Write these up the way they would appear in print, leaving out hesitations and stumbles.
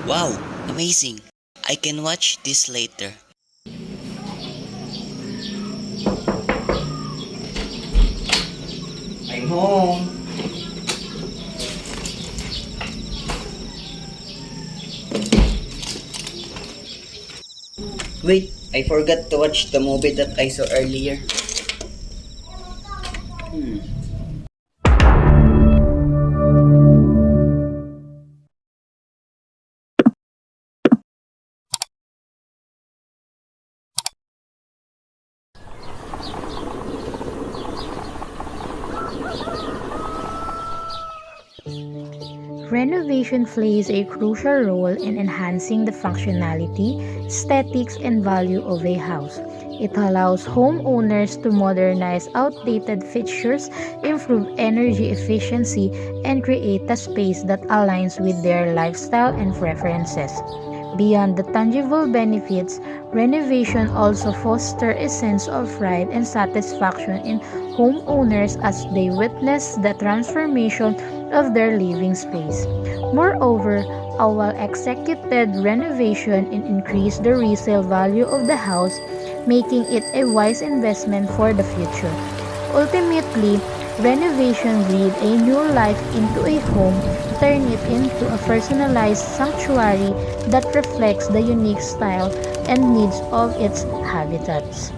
Wow, amazing. I can watch this later. I'm home. Wait, I forgot to watch the movie that I saw earlier. Hmm. Renovation plays a crucial role in enhancing the functionality, aesthetics, and value of a house. It allows homeowners to modernize outdated fixtures, improve energy efficiency, and create a space that aligns with their lifestyle and preferences. Beyond the tangible benefits, renovation also fosters a sense of pride and satisfaction in homeowners as they witness the transformation of their living space. Moreover, a well-executed renovation increases the resale value of the house, making it a wise investment for the future. Ultimately, renovation breathes a new life into a home, turn it into a personalized sanctuary that reflects the unique style and needs of its habitats.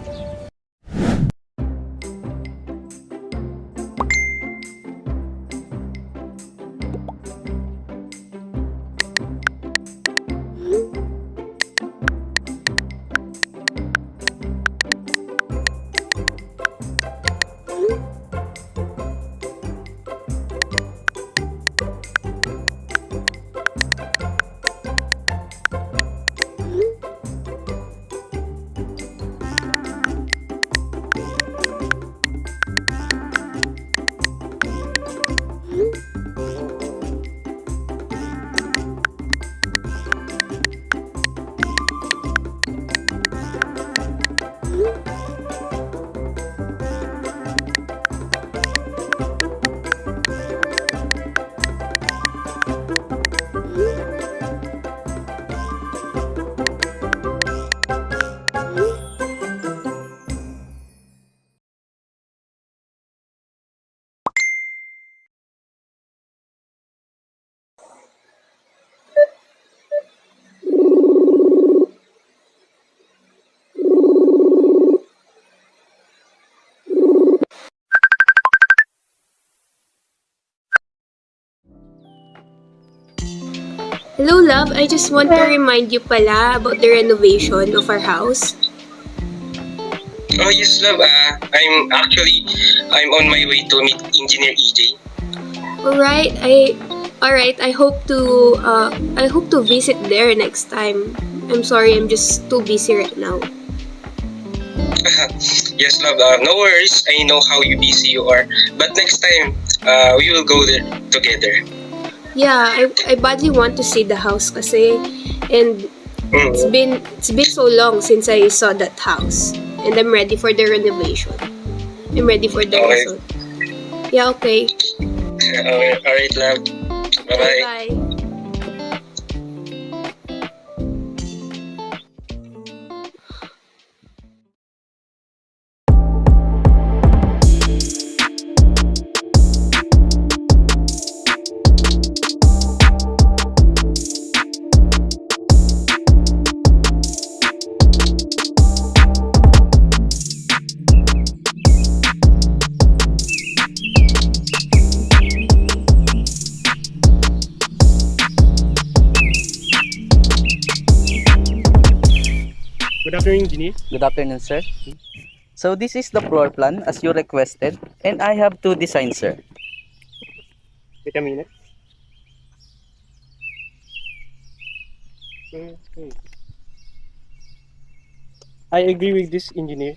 Hello, love. I just want to remind you pala about the renovation of our house. Oh yes, love. I'm on my way to meet Engineer EJ. Alright, I hope to visit there next time. I'm sorry, I'm just too busy right now. Yes, love. No worries. I know how busy you are. But next time, we will go there together. Yeah, I badly want to see the house kasi, and it's been so long since I saw that house, and I'm ready for the renovation. I'm ready for the Okay. result. Yeah, okay. All right, love. Bye bye. Bye. Good afternoon, Engineer. Good afternoon, sir. So this is the floor plan as you requested, and I have two designs, sir. Wait a minute. Okay. I agree with this, Engineer,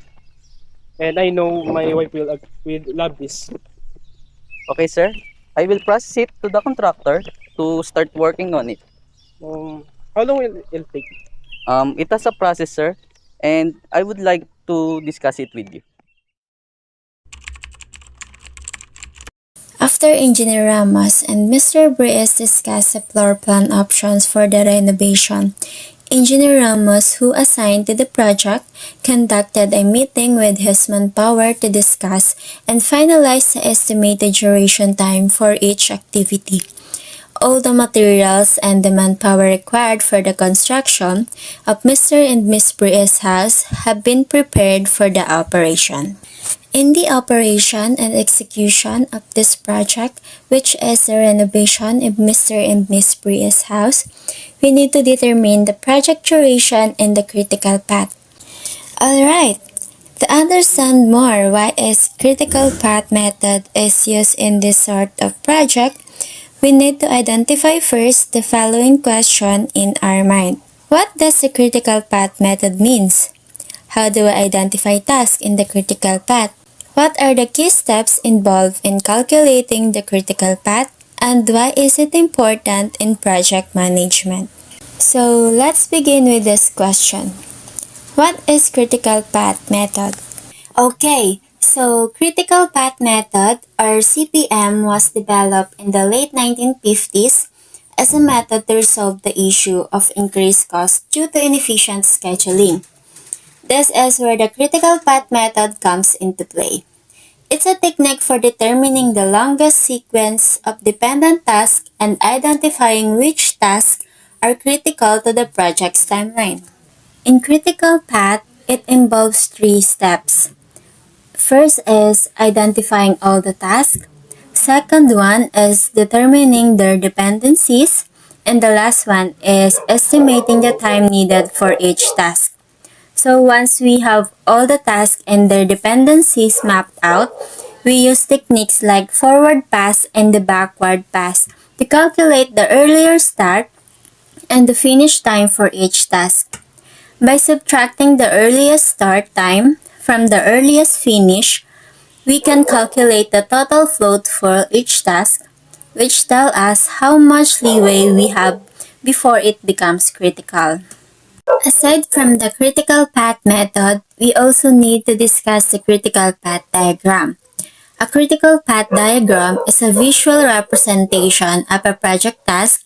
and I know my wife will love this. Okay, sir. I will process it to the contractor to start working on it. How long will it take? It has a process, sir, and I would like to discuss it with you. After Engineer Ramos and Mr. Breis discussed the floor plan options for the renovation, Engineer Ramos, who assigned to the project, conducted a meeting with his manpower to discuss and finalize the estimated duration time for each activity. All the materials and the manpower required for the construction of Mr. and Miss Breis' house have been prepared for the operation. In the operation and execution of this project, which is the renovation of Mr. and Miss Breis' house, we need to determine the project duration and the critical path. Alright, to understand more why is critical path method is used in this sort of project, we need to identify first the following question in our mind. What does the critical path method means? How do I identify tasks in the critical path? What are the key steps involved in calculating the critical path? And why is it important in project management? So let's begin with this question. What is critical path method? Okay, so critical path method or CPM was developed in the late 1950s as a method to resolve the issue of increased cost due to inefficient scheduling. This is where the critical path method comes into play. It's a technique for determining the longest sequence of dependent tasks and identifying which tasks are critical to the project's timeline. In critical path, it involves 3 steps. First is identifying all the tasks. Second one is determining their dependencies. And the last one is estimating the time needed for each task. So once we have all the tasks and their dependencies mapped out, we use techniques like forward pass and the backward pass to calculate the earlier start and the finish time for each task. By subtracting the earliest start time from the earliest finish, we can calculate the total float for each task, which tell us how much leeway we have before it becomes critical. Aside from the critical path method, we also need to discuss the critical path diagram. A critical path diagram is a visual representation of a project task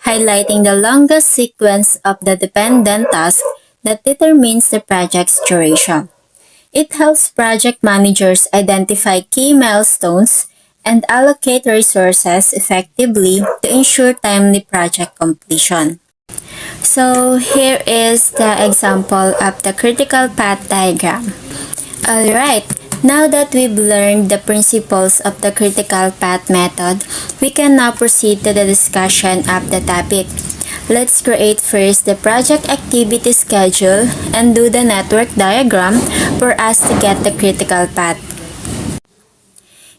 highlighting the longest sequence of the dependent task that determines the project's duration. It helps project managers identify key milestones and allocate resources effectively to ensure timely project completion. So here is the example of the critical path diagram. Alright, now that we've learned the principles of the critical path method, we can now proceed to the discussion of the topic. Let's create first the project activity schedule and do the network diagram for us to get the critical path.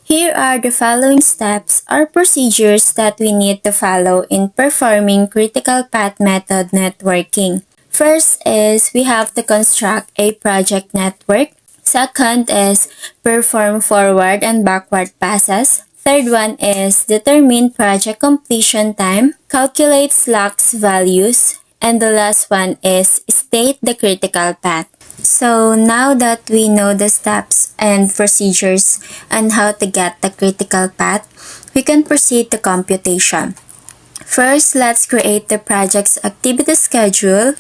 Here are the following steps or procedures that we need to follow in performing critical path method networking. First is we have to construct a project network. Second is perform forward and backward passes. Third one is determine project completion time, calculate slacks values, and the last one is state the critical path. So now that we know the steps and procedures and how to get the critical path, we can proceed to computation. First, let's create the project's activity schedule.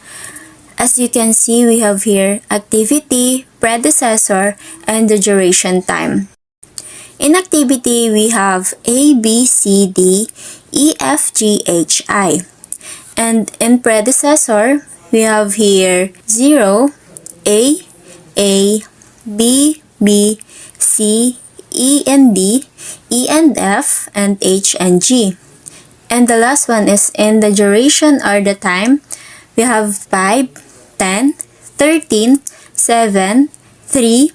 As you can see, we have here activity, predecessor, and the duration time. In activity, we have A, B, C, D, E, F, G, H, I. And in predecessor, we have here 0, A, B, C, E and D, E and F, and H and G. And the last one is in the duration or the time, we have 5, 10, 13, 7, 3,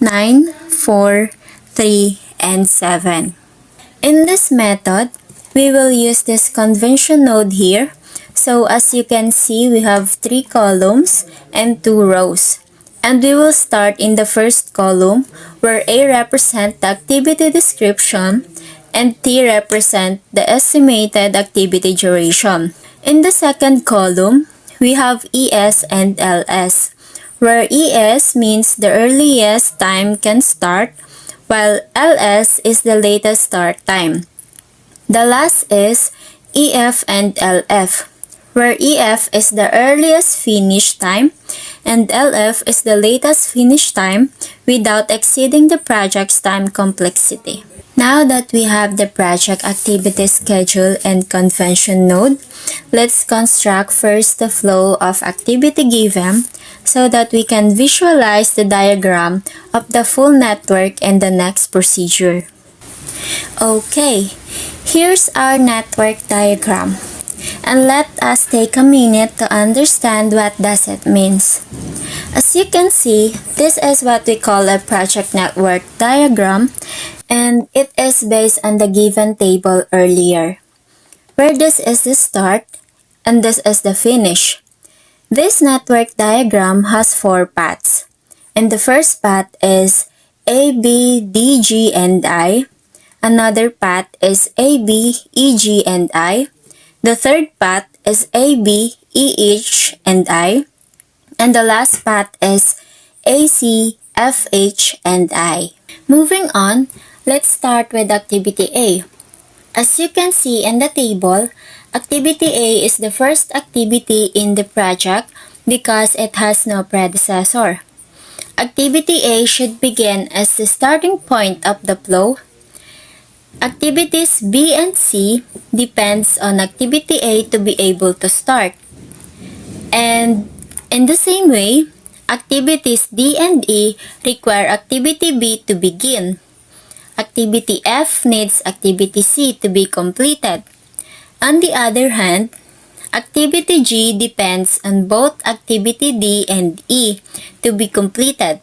9, 4, 3, and 7. In this method, we will use this convention node here. So as you can see, we have 3 columns and 2 rows. And we will start in the first column where A represents the activity description and T represents the estimated activity duration. In the second column, we have ES and LS, where ES means the earliest time can start, while LS is the latest start time. The last is EF and LF, where EF is the earliest finish time and LF is the latest finish time without exceeding the project's time complexity. Now that we have the project activity schedule and convention node, let's construct first the flow of activity given so that we can visualize the diagram of the full network and the next procedure. Okay, here's our network diagram. And let us take a minute to understand what does it means. As you can see, this is what we call a project network diagram, and it is based on the given table earlier, where this is the start and this is the finish. This network diagram has 4 paths, and the first path is A, B, D, G, and I. Another path is A, B, E, G, and I. The third path is A, B, E, H, and I. And the last path is A, C, F, H, and I. Moving on, let's start with activity A. As you can see in the table, activity A is the first activity in the project because it has no predecessor. Activity A should begin as the starting point of the flow. Activities B and C depends on activity A to be able to start. And in the same way, activities D and E require activity B to begin. Activity F needs activity C to be completed. On the other hand, activity G depends on both activity D and E to be completed.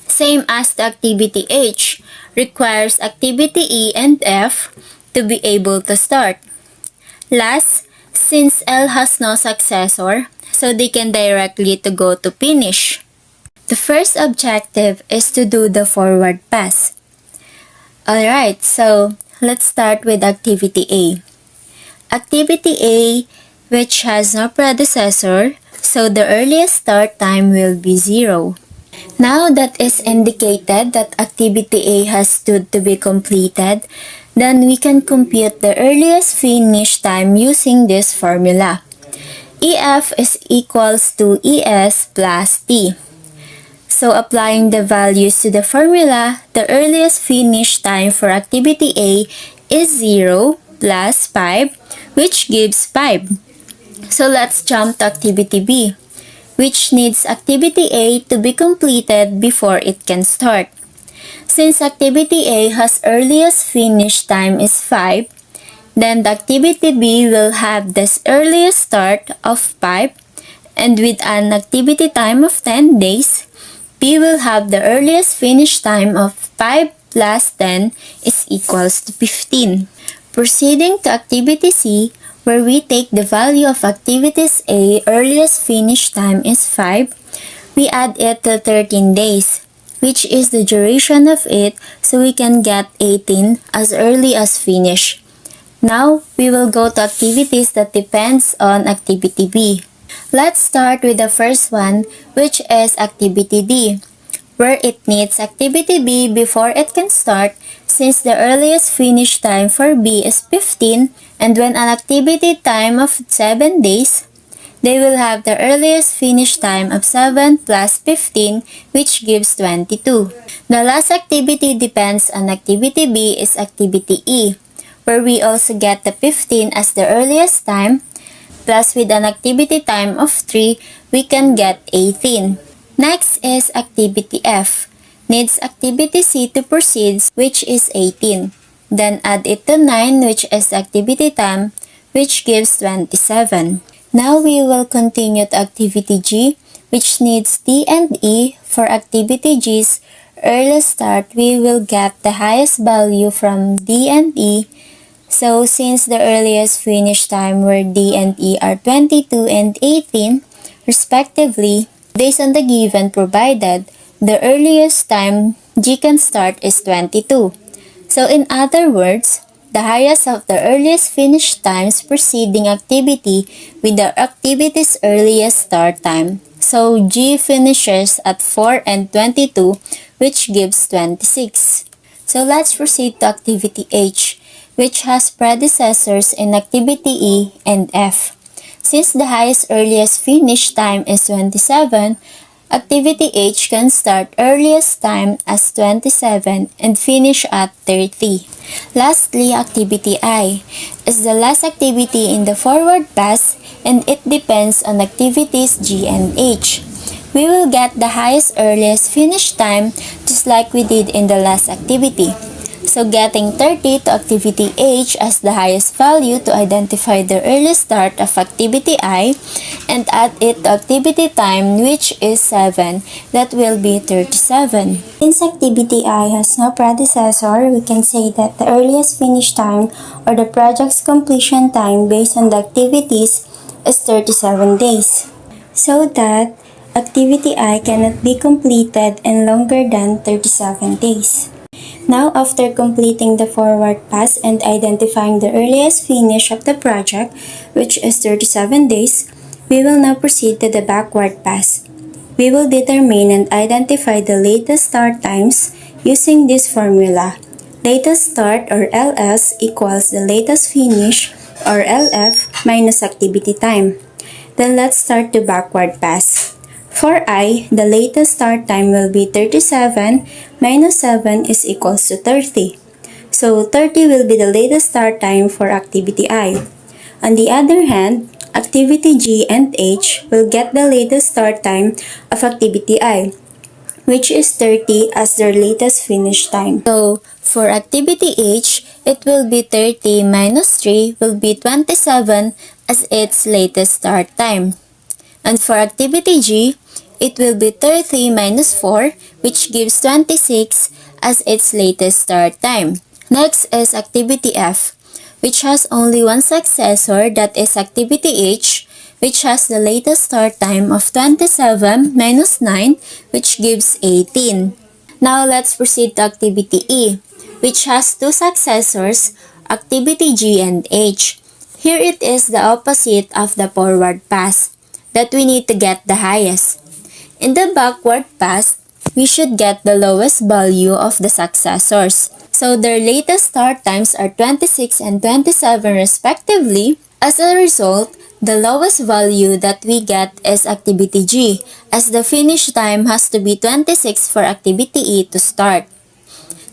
Same as the activity H requires activity E and F to be able to start. Last, since L has no successor, so they can directly to go to finish. The first objective is to do the forward pass. Alright, so let's start with activity A. Activity A, which has no predecessor, so the earliest start time will be 0. Now that is indicated that activity A has stood to be completed, then we can compute the earliest finish time using this formula. EF is equals to ES plus T. So applying the values to the formula, the earliest finish time for activity A is 0 plus 5, which gives 5. So let's jump to activity B, which needs activity A to be completed before it can start. Since activity A has earliest finish time is 5, then the activity B will have this earliest start of 5, and with an activity time of 10 days, B will have the earliest finish time of 5 plus 10 is equals to 15. Proceeding to activity C, where we take the value of activities A earliest finish time is 5, we add it to 13 days, which is the duration of it, so we can get 18 as early as finish. Now, we will go to activities that depends on activity B. Let's start with the first one, which is activity D, where it needs activity B before it can start, since the earliest finish time for B is 15, and when an activity time of 7 days, they will have the earliest finish time of 7 plus 15, which gives 22. The last activity depends on activity B is activity E, where we also get the 15 as the earliest time, plus with an activity time of 3, we can get 18. Next is activity F, needs activity C to proceed, which is 18. Then add it to 9, which is activity time, which gives 27. Now we will continue to activity G, which needs D and E. For activity G's earliest start, we will get the highest value from D and E. So since the earliest finish time where D and E are 22 and 18, respectively, based on the given provided, the earliest time G can start is 22. So in other words, the highest of the earliest finish times preceding activity with the activity's earliest start time. So G finishes at 4 and 22, which gives 26. So let's proceed to activity H, which has predecessors in activity E and F. Since the highest earliest finish time is 27, activity H can start earliest time as 27 and finish at 30. Lastly, activity I is the last activity in the forward pass and it depends on activities G and H. We will get the highest earliest finish time just like we did in the last activity. So getting 30 to activity H as the highest value to identify the earliest start of activity I and add it to activity time which is 7, that will be 37. Since activity I has no predecessor, we can say that the earliest finish time or the project's completion time based on the activities is 37 days. So that activity I cannot be completed in longer than 37 days. Now, after completing the forward pass and identifying the earliest finish of the project, which is 37 days, we will now proceed to the backward pass. We will determine and identify the latest start times using this formula. Latest start or LS equals the latest finish or LF minus activity time. Then let's start the backward pass. For I, the latest start time will be 37 minus 7 is equals to 30. So 30 will be the latest start time for activity I. On the other hand, activity G and H will get the latest start time of activity I, which is 30 as their latest finish time. So for activity H, it will be 30 minus 3 will be 27 as its latest start time. And for activity G, it will be 30 minus 4, which gives 26 as its latest start time. Next is activity F, which has only one successor, that is activity H, which has the latest start time of 27 minus 9, which gives 18. Now let's proceed to activity E, which has two successors, activity G and H. Here it is the opposite of the forward pass, that we need to get the highest. In the backward pass, we should get the lowest value of the successors. So their latest start times are 26 and 27 respectively. As a result, the lowest value that we get is activity G, as the finish time has to be 26 for activity E to start.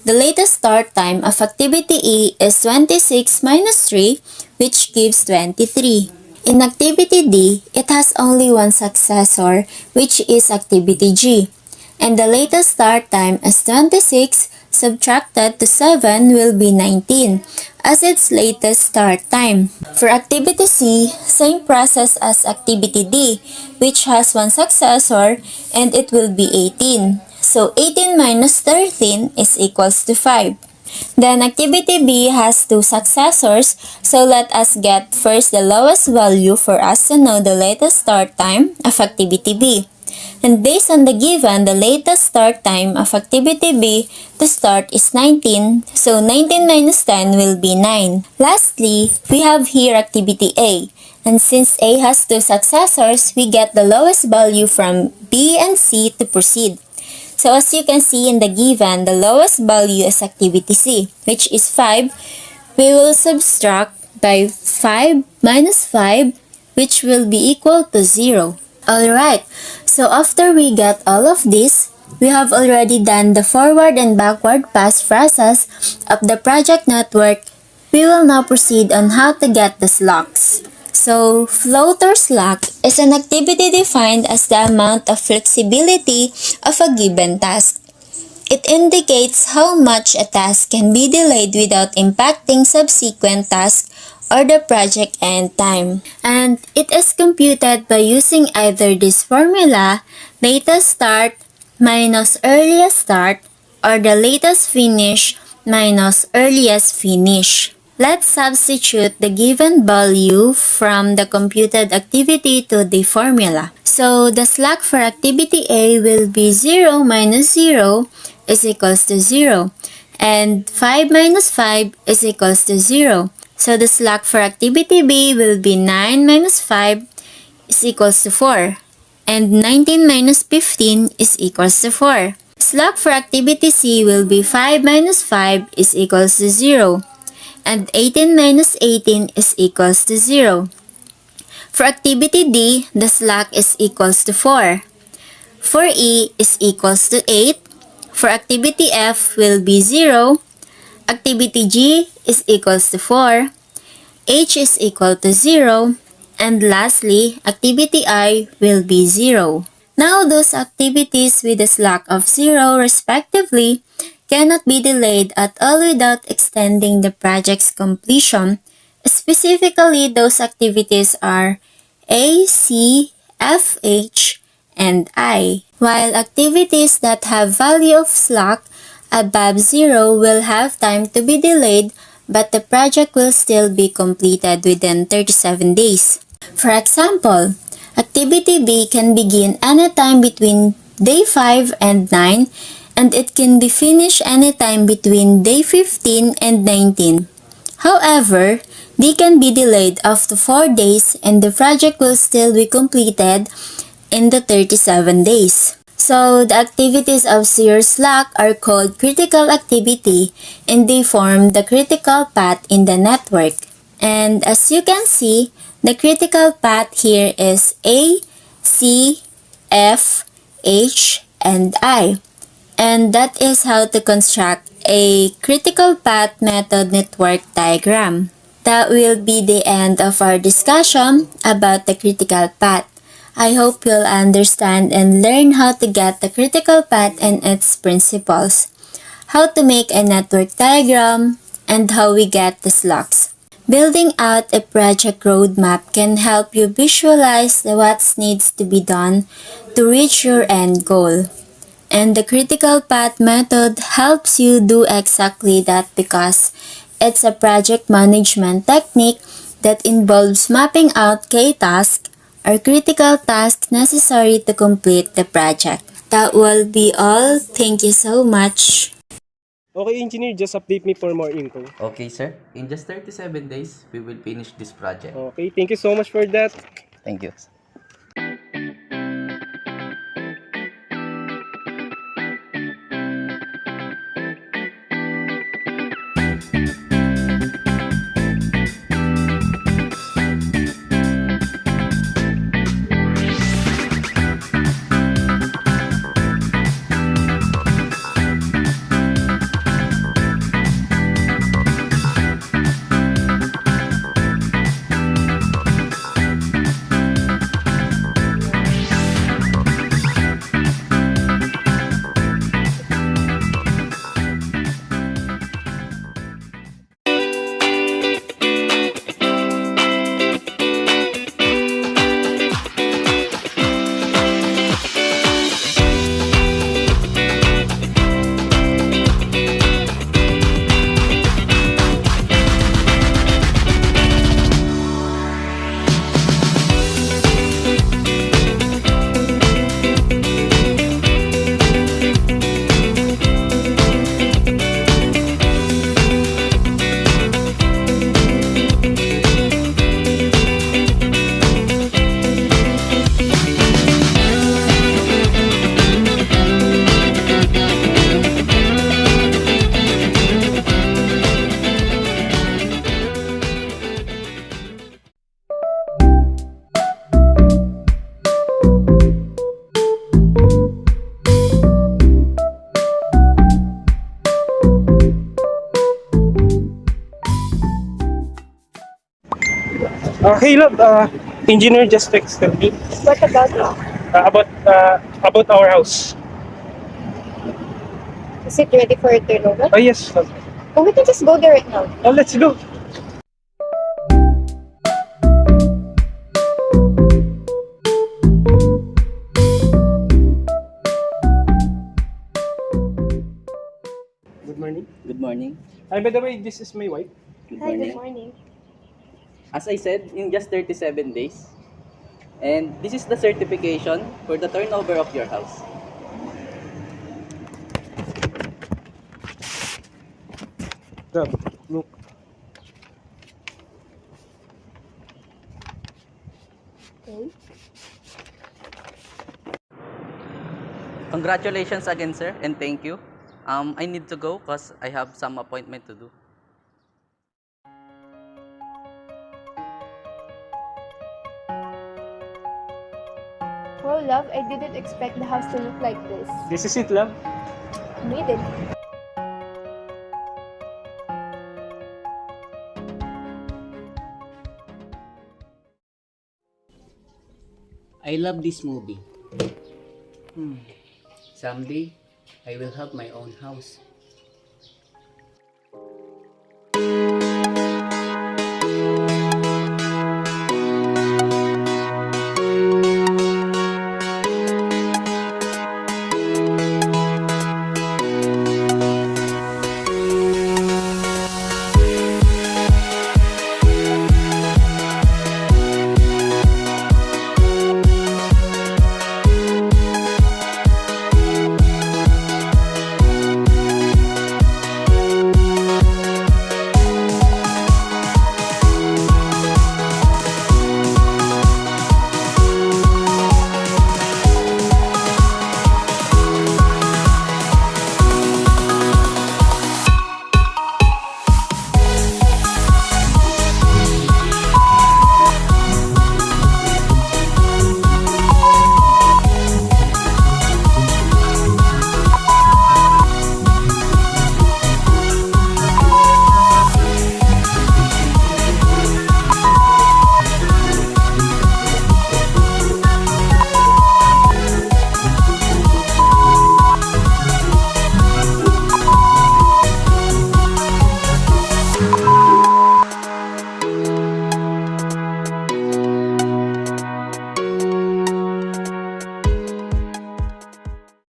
The latest start time of activity E is 26 minus 3, which gives 23. In activity D, it has only one successor, which is activity G, and the latest start time is 26 subtracted to 7 will be 19 as its latest start time. For activity C, same process as activity D, which has one successor and it will be 18. So 18 minus 13 is equals to 5. Then activity B has two successors, so let us get first the lowest value for us to know the latest start time of activity B. And based on the given, the latest start time of activity B to start is 19, so 19 minus 10 will be 9. Lastly, we have here activity A, and since A has two successors, we get the lowest value from B and C to proceed. So as you can see in the given, the lowest value is activity C, which is 5. We will subtract by 5 minus 5, which will be equal to 0. Alright, so after we get all of this, we have already done the forward and backward pass process of the project network. We will now proceed on how to get the slacks. So, floater slack is an activity defined as the amount of flexibility of a given task. It indicates how much a task can be delayed without impacting subsequent tasks or the project end time. And it is computed by using either this formula, latest start minus earliest start, or the latest finish minus earliest finish. Let's substitute the given value from the computed activity to the formula. So the slack for activity A will be 0 minus 0 is equals to 0, and 5 minus 5 is equals to 0. So the slack for activity B will be 9 minus 5 is equals to 4, and 19 minus 15 is equals to 4. Slack for activity C will be 5 minus 5 is equals to 0, and 18 minus 18 is equals to 0. For activity D, the slack is equals to 4. For E is equals to 8. For activity F will be 0. Activity G is equals to 4. H is equal to 0. And lastly, activity I will be 0. Now those activities with a slack of 0 respectively cannot be delayed at all without extending the project's completion. Specifically, those activities are A, C, F, H, and I. While activities that have value of slack above 0 will have time to be delayed, but the project will still be completed within 37 days. For example, activity B can begin anytime between day 5 and 9, and it can be finished anytime between day 15 and 19. However, D can be delayed up to 4 days and the project will still be completed in the 37 days. So, the activities of zero slack are called critical activity and they form the critical path in the network. And as you can see, the critical path here is A, C, F, H, and I. And that is how to construct a critical path method network diagram. That will be the end of our discussion about the critical path. I hope you'll understand and learn how to get the critical path and its principles, how to make a network diagram, and how we get the slacks. Building out a project roadmap can help you visualize what needs to be done to reach your end goal. And the critical path method helps you do exactly that because it's a project management technique that involves mapping out key tasks or critical tasks necessary to complete the project. That will be all. Thank you so much. Okay, engineer, just update me for more info. Okay, sir. In just 37 days, we will finish this project. Okay, thank you so much for that. Thank you. Hey, love, engineer just texted me What about it? About our house. Is it ready for turnover? Oh, yes, love. Oh, we can just go there right now. Oh, let's go. Good morning. Good morning. By the way, this is my wife. Good Hi, morning. good morning. As I said, in just 37 days. And this is the certification for the turnover of your house. Love, look. Congratulations again, sir, and thank you. I need to go because I have some appointment to do. Wow, love, I didn't expect the house to look like this. This is it, love. Made it. I love this movie. Someday, I will have my own house.